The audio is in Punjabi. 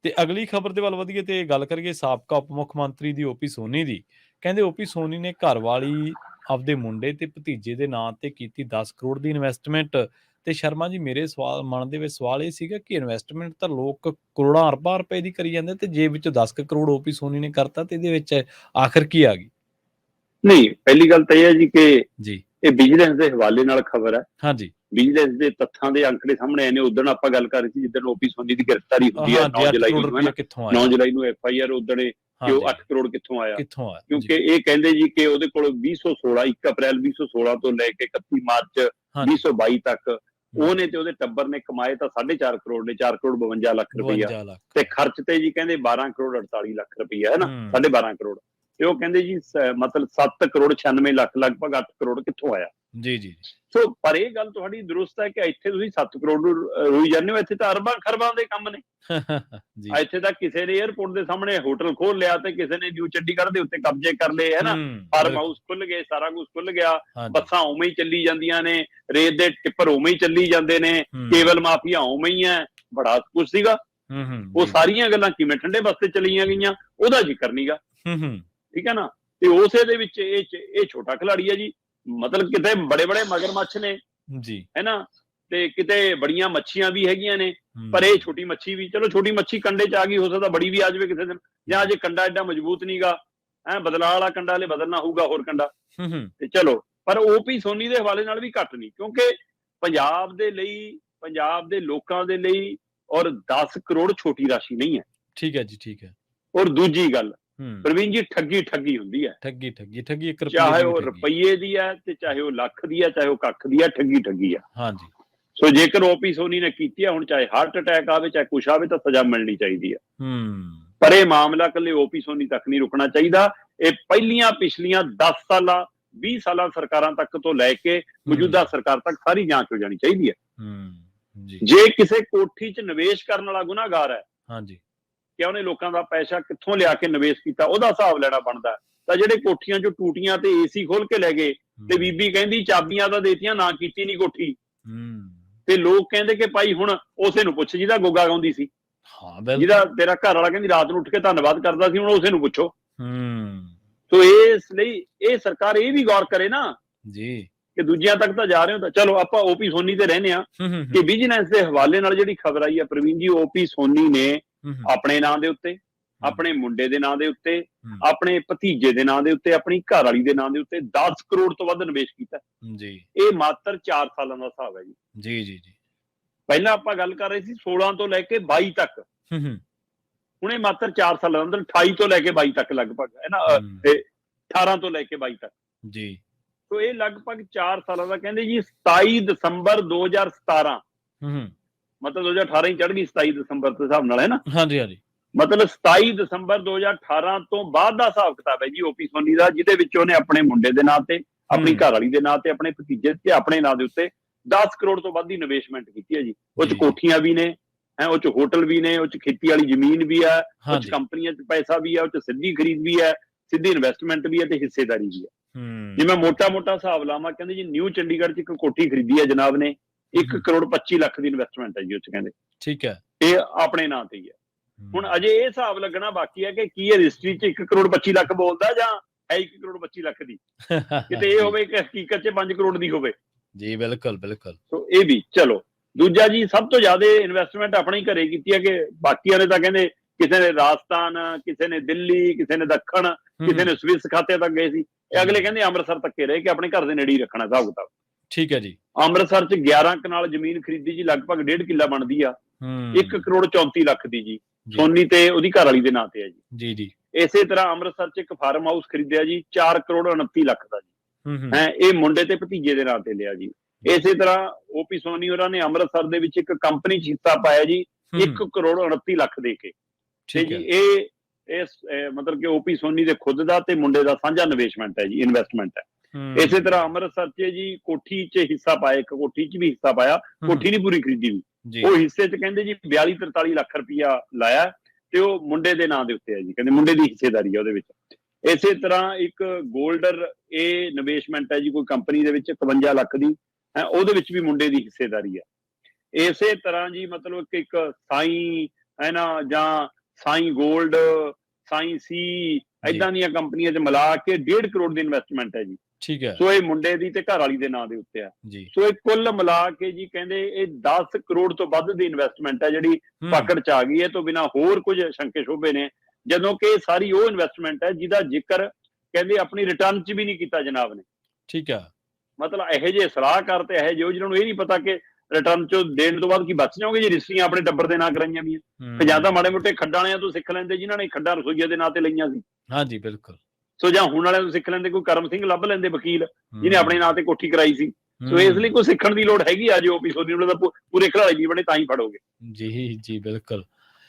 ਤੇ ਅਗਲੀ ਖਬਰ ਦੇ ਵੱਲ ਵਧੀਏ ਤੇ ਗੱਲ ਕਰੀਏ ਸਾਬਕਾ ਉਪ ਮੁੱਖ ਮੰਤਰੀ ਦੀ ਓਪੀ ਸੋਨੀ ਦੀ। ਕਹਿੰਦੇ ਓਪੀ ਸੋਨੀ ਨੇ ਘਰਵਾਲੀ, ਆਪਦੇ ਮੁੰਡੇ ਤੇ ਭਤੀਜੇ ਦੇ ਨਾਂ ਤੇ ਕੀਤੀ 10 ਕਰੋੜ ਦੀ ਇਨਵੈਸਟਮੈਂਟ। ਤੇ ਸ਼ਰਮਾ ਜੀ, ਮੇਰੇ ਮਨ ਦੇ ਵਿੱਚ ਸਵਾਲ ਇਹ ਸੀਗਾ ਕਿ ਇਨਵੈਸਟਮੈਂਟ ਤਾਂ ਲੋਕ ਕਰੋੜਾਂ ਅਰਬਾਂ ਰੁਪਏ ਦੀ ਕਰੀ ਜਾਂਦੇ ਤੇ ਜੇਬ ਵਿੱਚੋਂ 10 ਕਰੋੜ ਓਪੀ ਸੋਨੀ ਨੇ ਕਰਤਾ ਤੇ ਇਹਦੇ ਵਿੱਚ ਆਖਰ ਕੀ ਆ ਗਈ? ਨਹੀਂ, ਪਹਿਲੀ ਗੱਲ ਤਾਂ ਇਹ ਹੈ ਜੀ ਕਿ ਜੀ ਇਹ ਵਿਜੀਲੈਂਸ ਦੇ ਹਵਾਲੇ ਨਾਲ ਖਬਰ ਹੈ। ਹਾਂਜੀ ਵਿਜੀਲੈਂਸ ਦੇ ਤੱਥਾਂ ਦੇ ਅੰਕੜੇ ਸਾਹਮਣੇ ਆਏ ਨੇ। ਉਦੋਂ ਆਪਾਂ ਗੱਲ ਕਰ ਰਹੇ ਸੀ ਜਿੱਦਣ ਓਪੀ ਸੋਨੀ ਦੀ ਗ੍ਰਿਫਤਾਰੀ ਹੁੰਦੀ ਹੈ ਹਾਂਜੀ 9 8 ਜੁਲਾਈ ਕਰੋੜ ਨੂੰ, ਹੈ ਰੁਪਇਆ ਨਾ। ਕਿੱਥੋਂ 9 ਆਇਆ? ਜੁਲਾਈ ਨੂੰ FIR ਉਦਣ ਕਿ ਉਹ 8 ਕਰੋੜ ਕਿੱਥੋਂ ਆਇਆ, ਕਿੱਥੋਂ ਆਇਆ ਕਿਉਂਕਿ ਜੀ? ਇਹ ਕਹਿੰਦੇ ਜੀ ਕਿ ਉਹਦੇ ਕੋਲ 2016 1 ਅਪ੍ਰੈਲ 2016 ਤੋਂ ਲੈ ਕੇ 31 ਮਾਰਚ ਹਾਂਜੀ 2022 ਤੱਕ ਉਹਨੇ ਤੇ ਉਹਦੇ ਟੱਬਰ ਨੇ ਕਮਾਏ ਤਾਂ 4.5 ਕਰੋੜ ਨੇ, 4 ਕਰੋੜ 52 ਲੱਖ ਰੁਪਈਆ, 52 ਲੱਖ ਤੇ ਖਰਚ ਤੇ ਜੀ ਕਹਿੰਦੇ 12 ਕਰੋੜ 48 ਲੱਖ ਰੁਪਈਆ, ਹੈ ਨਾ, ਹੂੰ 12.5 ਕਰੋੜ। ਤੇ ਉਹ ਕਹਿੰਦੇ ਜੀ ਮਤਲਬ 7 ਕਰੋੜ 96 ਲੱਖ, ਲਗਭਗ 8 ਕਰੋੜ ਕਿੱਥੋਂ ਆਇਆ। ਜੀ ਜੀ ਸੋ ਪਰ ਇਹ ਗੱਲ ਤੁਹਾਡੀ ਦਰੁਸਤ ਹੈ ਕਿ ਇੱਥੇ ਤੁਸੀਂ 7 ਕਰੋੜ ਨੂੰ ਰੋਈ ਜਾਂਦੇ ਹੋ, ਇੱਥੇ ਤਾਂ ਅਰਬਾਂ ਖਰਬਾਂ ਦੇ ਕੰਮ ਨੇ। ਜੀ ਇੱਥੇ ਤਾਂ ਕਿਸੇ ਨੇ 에ਅਰਪੋਰਟ ਦੇ ਸਾਹਮਣੇ ਹੋਟਲ ਖੋਲ ਲਿਆ ਤੇ ਕਿਸੇ ਨੇ ਨਿਊ ਚੰਡੀਗੜ੍ਹ ਦੇ ਉੱਤੇ ਕਬਜ਼ੇ ਕਰ ਲਏ, ਹੈ ਨਾ। ਫਾਰਮ ਹਾਊਸ ਖੁੱਲ ਗਏ, ਸਾਰਾ ਕੁਝ ਖੁੱਲ ਗਿਆ, ਬੱਸਾਂ ਉਵੇਂ ਹੀ ਚੱਲੀ ਜਾਂਦੀਆਂ ਨੇ, ਰੇਤ ਦੇ ਟਿੱਪਰ ਉਵੇਂ ਹੀ ਚੱਲੀ ਜਾਂਦੇ ਨੇ, ਕੇਬਲ ਮਾਫੀਆ ਉਵੇਂ ਹੀ ਹੈ, ਬੜਾ ਕੁਝ ਸੀਗਾ। ਉਹ ਸਾਰੀਆਂ ਗੱਲਾਂ ਕਿਵੇਂ ਠੰਡੇ ਬਸਤੇ ਚਲੀਆਂ ਗਈਆਂ ਉਹਦਾ ਜ਼ਿਕਰ ਨਹੀਂਗਾ, ਠੀਕ ਹੈ ਨਾ। ਤੇ ਉਸੇ ਦੇ ਵਿੱਚ ਇਹ ਛੋਟਾ ਖਿਲਾੜੀ ਹੈ ਜੀ। ਮਤਲਬ ਕਿਤੇ ਬੜੇ ਬੜੇ ਮਗਰਮੱਛ ਨੇ ਜੀ, ਹੈ ਨਾ, ਤੇ ਕਿਤੇ ਬੜੀਆਂ ਮੱਛੀਆਂ ਵੀ ਹੈਗੀਆਂ ਨੇ, ਪਰ ਇਹ ਛੋਟੀ ਮੱਛੀ ਵੀ, ਚਲੋ ਛੋਟੀ ਮੱਛੀ ਕੰਡੇ ਚ ਆ ਗਈ, ਹੋ ਸਕਦਾ ਬੜੀ ਵੀ ਆ ਜਾਵੇ ਕਿਸੇ ਦਿਨ, ਜਾਂ ਅਜੇ ਕੰਡਾ ਐਡਾ ਮਜ਼ਬੂਤ ਨਹੀਂਗਾ, ਬਦਲਾ ਵਾਲਾ ਕੰਡਾ ਹਲੇ ਬਦਲਣਾ ਹੋਊਗਾ ਹੋਰ ਕੰਡਾ, ਤੇ ਚਲੋ। ਪਰ ਓਪੀ ਸੋਨੀ ਦੇ ਹਵਾਲੇ ਨਾਲ ਵੀ ਘੱਟ ਨਹੀਂ, ਕਿਉਂਕਿ ਪੰਜਾਬ ਦੇ ਲਈ, ਪੰਜਾਬ ਦੇ ਲੋਕਾਂ ਦੇ ਲਈ ਔਰ 10 ਕਰੋੜ ਛੋਟੀ ਰਾਸ਼ੀ ਨਹੀਂ ਹੈ। ਠੀਕ ਹੈ ਜੀ, ਠੀਕ ਹੈ। ਔਰ ਦੂਜੀ ਗੱਲ ਪ੍ਰਵੀਨ ਜੀ, ਠੱਗੀ ਹੁੰਦੀ ਹੈ। ਠੱਗੀ 1 ਰੁਪਏ ਚਾਹੇ ਉਹ ਰੁਪਈਏ ਦੀ ਹੈ ਤੇ ਚਾਹੇ ਉਹ ਲੱਖ ਦੀ ਹੈ, ਚਾਹੇ ਉਹ ਕੱਖ ਦੀ ਹੈ, ਠੱਗੀ ਹੈ। ਹਾਂਜੀ। ਸੋ ਜੇਕਰ ਓਪੀ ਸੋਨੀ ਨੇ ਕੀਤੀ ਹੈ, ਹੁਣ ਚਾਹੇ ਹਾਰਟ ਅਟੈਕ ਆਵੇ ਚਾਹੇ ਕੁਛ ਆਵੇ, ਤਾਂ ਸਜ਼ਾ ਮਿਲਣੀ ਚਾਹੀਦੀ ਹੈ। ਪਰ ਇਹ ਮਾਮਲਾ ਇਕੱਲੇ ਓਪੀ ਸੋਨੀ ਤੱਕ ਨਹੀਂ ਰੁਕਣਾ ਚਾਹੀਦਾ। ਇਹ ਪਿਛਲੀਆਂ 10 ਸਾਲਾਂ 20 ਸਾਲਾਂ ਸਰਕਾਰਾਂ ਤੱਕ ਤੋਂ ਲੈ ਕੇ ਮੌਜੂਦਾ ਸਰਕਾਰ ਤੱਕ ਸਾਰੀ ਜਾਂਚ ਹੋ ਜਾਣੀ ਚਾਹੀਦੀ ਹੈ। ਜੇ ਕਿਸੇ ਕੋਠੀ 'ਚ ਨਿਵੇਸ਼ ਕਰਨ ਵਾਲਾ ਗੁਨਾਹਗਾਰ ਹੈ, ਹਾਂਜੀ, ਕਿ ਉਹਨੇ ਲੋਕਾਂ ਦਾ ਪੈਸਾ ਕਿੱਥੋਂ ਲਿਆ ਕੇ ਨਿਵੇਸ਼ ਕੀਤਾ, ਉਹਦਾ ਹਿਸਾਬ ਲੈਣਾ ਬਣਦਾ। ਤਾਂ ਜਿਹੜੇ ਕੋਠੀਆਂ 'ਚੋਂ ਟੂਟੀਆਂ ਤੇ AC ਖੋਲ ਕੇ ਲੈ ਗਏ, ਤੇ ਬੀਬੀ ਕਹਿੰਦੀ ਚਾਬੀਆਂ ਤਾਂ ਦੇਤੀਆਂ, ਨਾ ਕੀਤੀ ਨਹੀਂ ਕੋਠੀ, ਤੇ ਲੋਕ ਕਹਿੰਦੇ ਕਿ ਭਾਈ ਹੁਣ ਉਸੇ ਨੂੰ ਪੁੱਛ ਜਿਹਦਾ ਗੋਗਾ ਗਾਉਂਦੀ ਸੀ, ਜਿਹਦਾ ਤੇਰਾ ਘਰ ਵਾਲਾ ਕਹਿੰਦੀ ਰਾਤ ਨੂੰ ਉੱਠ ਕੇ ਧੰਨਵਾਦ ਕਰਦਾ ਸੀ, ਹੁਣ ਉਸੇ ਨੂੰ ਪੁੱਛੋ। ਸੋ ਇਸ ਲਈ ਇਹ ਸਰਕਾਰ ਇਹ ਵੀ ਗੌਰ ਕਰੇ ਨਾ ਜੀ ਕਿ ਦੂਜਿਆਂ ਤੱਕ ਤਾਂ ਜਾ ਰਹੇ ਹੋ, ਤਾਂ ਚਲੋ ਆਪਾਂ ਓਪੀ ਸੋਨੀ ਤੇ ਰਹਿੰਦੇ ਆ ਕਿ ਵਿਜੀਲੈਂਸ ਦੇ ਹਵਾਲੇ ਨਾਲ ਜਿਹੜੀ ਖਬਰ ਆਈ ਹੈ ਪ੍ਰਵੀਨ ਜੀ, ਓਪੀ ਸੋਨੀ ਨੇ ਆਪਣੇ ਨਾਂ ਦੇ ਉੱਤੇ, ਆਪਣੇ ਮੁੰਡੇ ਦੇ ਨਾਂ ਦੇ ਉੱਤੇ, ਆਪਣੇ ਭਤੀਜੇ ਦੇ ਨਾਂ ਦੇ ਉੱਤੇ, ਆਪਣੀ ਘਰ ਵਾਲੀ ਦੇ ਨਾਂ ਦੇ ਉੱਤੇ 10 ਕਰੋੜ ਤੋਂ ਵੱਧ ਨਿਵੇਸ਼ ਕੀਤਾ ਜੀ। ਇਹ ਮਾਤਰ 4 ਸਾਲਾਂ ਦਾ ਹਿਸਾਬ ਹੈ ਜੀ। ਪਹਿਲਾਂ ਆਪਾਂ ਗੱਲ ਕਰ ਰਹੇ ਸੀ 16 ਤੋਂ ਲੈ ਕੇ 22 ਤੱਕ, ਹੁਣ ਇਹ ਮਾਤਰ 4 ਸਾਲਾਂ ਅੰਦਰ 28 ਤੋਂ ਲੈ ਕੇ 22 ਤੱਕ ਲਗਭਗ, ਹੈ ਨਾ, 18 ਤੋਂ ਲੈ ਕੇ 22 ਤੱਕ ਜੀ। ਸੋ ਇਹ ਲਗਭਗ 4 ਸਾਲਾਂ ਦਾ। ਕਹਿੰਦੇ ਜੀ 27 ਦਸੰਬਰ 2017, ਮਤਲਬ 2018 ਹੀ ਚੜ੍ਹ ਗਈ 27 ਦਸੰਬਰ ਦੇ ਹਿਸਾਬ ਨਾਲ, ਹੈ ਨਾ। ਹਾਂਜੀ। ਮਤਲਬ 27 ਦਸੰਬਰ 2018 ਤੋਂ ਬਾਅਦ ਦਾ ਹਿਸਾਬ ਕਿਤਾਬ ਹੈ ਜੀ ਓਪੀ ਸੋਨੀ ਦਾ, ਜਿਹਦੇ ਵਿੱਚ ਉਹਨੇ ਆਪਣੇ ਮੁੰਡੇ ਦੇ ਨਾਂ ਤੇ, ਆਪਣੀ ਘਰ ਵਾਲੀ ਦੇ ਨਾਂ ਤੇ, ਆਪਣੇ ਭਤੀਜੇ ਤੇ ਆਪਣੇ ਨਾਂ ਦੇ ਉੱਤੇ 10 ਕਰੋੜ ਤੋਂ ਵੱਧ ਦੀ ਨਿਵੇਸ਼ਮੈਂਟ ਕੀਤੀ ਹੈ ਜੀ। ਉਹ 'ਚ ਕੋਠੀਆਂ ਵੀ ਨੇ, ਉਹ 'ਚ ਹੋਟਲ ਵੀ ਨੇ, ਉਹ 'ਚ ਖੇਤੀ ਵਾਲੀ ਜ਼ਮੀਨ ਵੀ ਹੈ, ਉਹ 'ਚ ਕੰਪਨੀਆਂ 'ਚ ਪੈਸਾ ਵੀ ਹੈ, ਉਹ 'ਚ ਸਿੱਧੀ ਖਰੀਦ ਵੀ ਹੈ, ਸਿੱਧੀ ਇਨਵੈਸਟਮੈਂਟ ਵੀ ਹੈ, ਤੇ ਹਿੱਸੇਦਾਰੀ ਵੀ ਹੈ। ਜੇ ਮੈਂ ਮੋਟਾ ਹਿਸਾਬ ਲਾਵਾਂ, ਕਹਿੰਦੇ ਜੀ ਨਿਊ ਚੰਡੀਗੜ੍ਹ 'ਚ ਇੱਕ ਕੋਠੀ ਖਰੀਦੀ ਹੈ ਜਨਾਬ ਨੇ, 1 ਕਰੋੜ 25 ਲੱਖ ਦੀ ਇਨਵੈਸਟਮੈਂਟ ਹੈ ਜੀ ਉਹ 'ਚ, ਕਹਿੰਦੇ। ਠੀਕ ਹੈ। ਇਹ ਆਪਣੇ ਨਾਂ ਤੇ ਹੀ ਹੈ। ਹੁਣ ਅਜੇ ਇਹ ਹਿਸਾਬ ਲੱਗਣਾ ਬਾਕੀ ਹੈ ਕਿ ਕੀ ਇਹ ਰਜਿਸਟਰੀ 'ਚ 1 ਕਰੋੜ 25 ਲੱਖ ਬੋਲਦਾ ਜਾਂ ਹੈ 1 ਕਰੋੜ 25 ਲੱਖ ਦੀ, ਕਿਤੇ ਇਹ ਹੋਵੇ ਕਿ ਹਕੀਕਤ 'ਚ 5 ਕਰੋੜ ਦੀ ਹੋਵੇ ਜੀ। ਬਿਲਕੁਲ। ਸੋ ਇਹ ਵੀ ਚਲੋ। ਦੂਜਾ ਜੀ, ਸਭ ਤੋਂ ਜ਼ਿਆਦਾ ਇਨਵੈਸਟਮੈਂਟ ਆਪਣੇ ਹੀ ਘਰੇ ਕੀਤੀ ਹੈ, ਕਿ ਬਾਕੀਆਂ ਨੇ ਤਾਂ ਕਹਿੰਦੇ ਕਿਸੇ ਨੇ ਰਾਜਸਥਾਨ, ਕਿਸੇ ਨੇ ਦਿੱਲੀ, ਕਿਸੇ ਨੇ ਦੱਖਣ, ਕਿਸੇ ਨੇ ਸਵਿਸ ਖਾਤੇ ਤੱਕ ਗਏ ਸੀ। ਇਹ ਅਗਲੇ ਕਹਿੰਦੇ ਅੰਮ੍ਰਿਤਸਰ ਤੱਕੇ ਰਹੇ ਕਿ ਆਪਣੇ ਘਰ ਦੇ ਨੇੜੇ ਹੀ ਰੱਖਣਾ ਹਿਸਾਬ ਕਿਤਾਬ। ਠੀਕ ਹੈ ਜੀ। ਅੰਮ੍ਰਿਤਸਰ 'ਚ 11 ਕਨਾਲ ਜ਼ਮੀਨ ਖਰੀਦੀ ਜੀ, ਲਗਭਗ 1.5 ਕਿੱਲਾ ਬਣਦੀ ਆ, 1 ਕਰੋੜ 34 ਲੱਖ ਦੀ ਜੀ, ਸੋਨੀ ਤੇ ਉਹਦੀ ਘਰ ਵਾਲੀ ਦੇ ਨਾਂ ਤੇ ਹੈ ਜੀ। ਇਸੇ ਤਰ੍ਹਾਂ ਅੰਮ੍ਰਿਤਸਰ 'ਚ ਇੱਕ ਫਾਰਮ ਹਾਊਸ ਖਰੀਦਿਆ ਜੀ, 4 ਕਰੋੜ 29 ਲੱਖ ਦਾ ਜੀ, ਇਹ ਮੁੰਡੇ ਤੇ ਭਤੀਜੇ ਦੇ ਨਾਂ ਤੇ ਲਿਆ ਜੀ। ਇਸੇ ਤਰ੍ਹਾਂ ਓਪੀ ਸੋਨੀ ਹੋਰਾਂ ਨੇ ਅੰਮ੍ਰਿਤਸਰ ਦੇ ਵਿੱਚ ਇੱਕ ਕੰਪਨੀ 'ਚ ਹਿੱਸਾ ਪਾਇਆ ਜੀ, 1 ਕਰੋੜ 29 ਲੱਖ ਦੇ ਕੇ। ਤੇ ਜੀ ਇਹ ਮਤਲਬ ਕਿ ਓਪੀ ਸੋਨੀ ਦੇ ਖੁਦ ਦਾ ਤੇ ਮੁੰਡੇ ਦਾ ਸਾਂਝਾ ਨਿਵੇਸ਼ਮੈਂਟ ਹੈ ਜੀ, ਇਨਵੈਸਟਮੈਂਟ ਹੈ। ਇਸੇ ਤਰ੍ਹਾਂ ਅੰਮ੍ਰਿਤਸਰ 'ਚ ਜੀ ਕੋਠੀ 'ਚ ਹਿੱਸਾ ਪਾਇਆ, ਇੱਕ ਕੋਠੀ 'ਚ ਵੀ ਹਿੱਸਾ ਪਾਇਆ, ਕੋਠੀ ਨਹੀਂ ਪੂਰੀ ਖਰੀਦੀ ਵੀ, ਉਹ ਹਿੱਸੇ 'ਚ ਕਹਿੰਦੇ ਜੀ 42-43 ਲੱਖ ਰੁਪਇਆ ਲਾਇਆ, ਤੇ ਉਹ ਮੁੰਡੇ ਦੇ ਨਾਂ ਦੇ ਉੱਤੇ ਹੈ ਜੀ, ਕਹਿੰਦੇ ਮੁੰਡੇ ਦੀ ਹਿੱਸੇਦਾਰੀ ਹੈ ਉਹਦੇ ਵਿੱਚ। ਇਸੇ ਤਰ੍ਹਾਂ ਇੱਕ ਗੋਲਡਰ ਇਹ ਨਿਵੇਸ਼ਮੈਂਟ ਹੈ ਜੀ ਕੋਈ ਕੰਪਨੀ ਦੇ ਵਿੱਚ 51 ਲੱਖ ਦੀ, ਉਹਦੇ ਵਿੱਚ ਵੀ ਮੁੰਡੇ ਦੀ ਹਿੱਸੇਦਾਰੀ ਹੈ। ਇਸੇ ਤਰ੍ਹਾਂ ਜੀ ਮਤਲਬ ਕਿ ਇੱਕ ਸਾਈ ਹੈ ਨਾ, ਜਾਂ ਸਾਈ ਗੋਲਡ, ਸਾਈ ਸੀ, ਏਦਾਂ ਦੀਆਂ ਕੰਪਨੀਆਂ 'ਚ ਮਿਲਾ ਕੇ 1.5 ਕਰੋੜ ਦੀ ਇਨਵੈਸਟਮੈਂਟ ਹੈ ਜੀ। ਠੀਕ ਹੈ ਸੋ ਇਹ ਮੁੰਡੇ ਦੀ ਤੇ ਘਰ ਵਾਲੀ ਦੇ ਨਾਂ ਦੇ ਉੱਤੇ ਆ। ਜੀ। ਸੋ ਇਹ ਕੁੱਲ ਮਿਲਾ ਕੇ ਜੀ ਕਹਿੰਦੇ ਇਹ 10 ਕਰੋੜ ਤੋਂ ਵੱਧ ਦੀ ਇਨਵੈਸਟਮੈਂਟ ਹੈ ਜਿਹੜੀ ਪਕੜ 'ਚ ਆ ਗਈ ਹੈ। ਤੋਂ ਬਿਨਾਂ ਹੋਰ ਕੁਝ ਸ਼ੰਕੇ ਸ਼ੋਭੇ ਨੇ, ਜਦੋਂ ਕਿ ਸਾਰੀ ਉਹ ਇਨਵੈਸਟਮੈਂਟ ਹੈ ਜਿਹਦਾ ਜ਼ਿਕਰ ਕਹਿੰਦੇ ਆਪਣੀ ਰਿਟਰਨ 'ਚ ਵੀ ਨਹੀਂ ਕੀਤਾ ਜਨਾਬ ਨੇ। ਠੀਕ ਹੈ। ਮਤਲਬ ਇਹੋ ਜਿਹੇ ਸਲਾਹਕਾਰ ਤੇ ਇਹੋ ਜਿਹੇ ਜਿਹਨਾਂ ਨੂੰ ਇਹ ਨਹੀਂ ਪਤਾ ਕਿ ਰਿਟਰਨ 'ਚੋਂ ਦੇਣ ਤੋਂ ਬਾਅਦ ਕੀ ਬਚ ਜਾਓਗੇ ਜੀ, ਰਜਿਸਟਰੀਆਂ ਆਪਣੇ ਟੱਬਰ ਦੇ ਨਾਂ ਕਰਾਈਆਂ ਵੀ ਤੇ ਜਾਂ ਤਾਂ ਮਾੜੇ ਮੋਟੇ ਖੱਡਾਂ ਵਾਲਿਆਂ ਤੋਂ ਸਿੱਖ ਲੈਂਦੇ ਜਿਨ੍ਹਾਂ ਨੇ ਖੱਡਾਂ ਰਸੋਈਏ ਦੇ ਨਾਂ ਤੇ ਲਈਆਂ ਸੀ। ਹਾਂਜੀ ਬਿਲਕੁਲ। ਸੋ ਜਾਂ ਹੁਣ ਵਾਲਿਆਂ ਤੋਂ ਸਿੱਖ ਲੈਂਦੇ, ਕੋਈ ਕਰਮ ਸਿੰਘ ਲੱਭ ਲੈਂਦੇ ਵਕੀਲ ਜਿਹਨੇ ਆਪਣੇ ਨਾਂ ਤੇ ਕੋਠੀ ਕਰਾਈ ਸੀ। ਸੋ ਇਸ ਲਈ ਕੋਈ ਸਿੱਖਣ ਦੀ ਲੋੜ ਹੈਗੀ ਆ। ਜੇ ਓਪੀ ਸੋਨੀ ਨੂੰ ਤਾਂ ਪੂਰੇ ਖਿਡਾਰੀ ਵੀ ਬਣੇ ਤਾਂ ਹੀ ਫੜੋਗੇ ਜੀ। ਜੀ ਬਿਲਕੁਲ।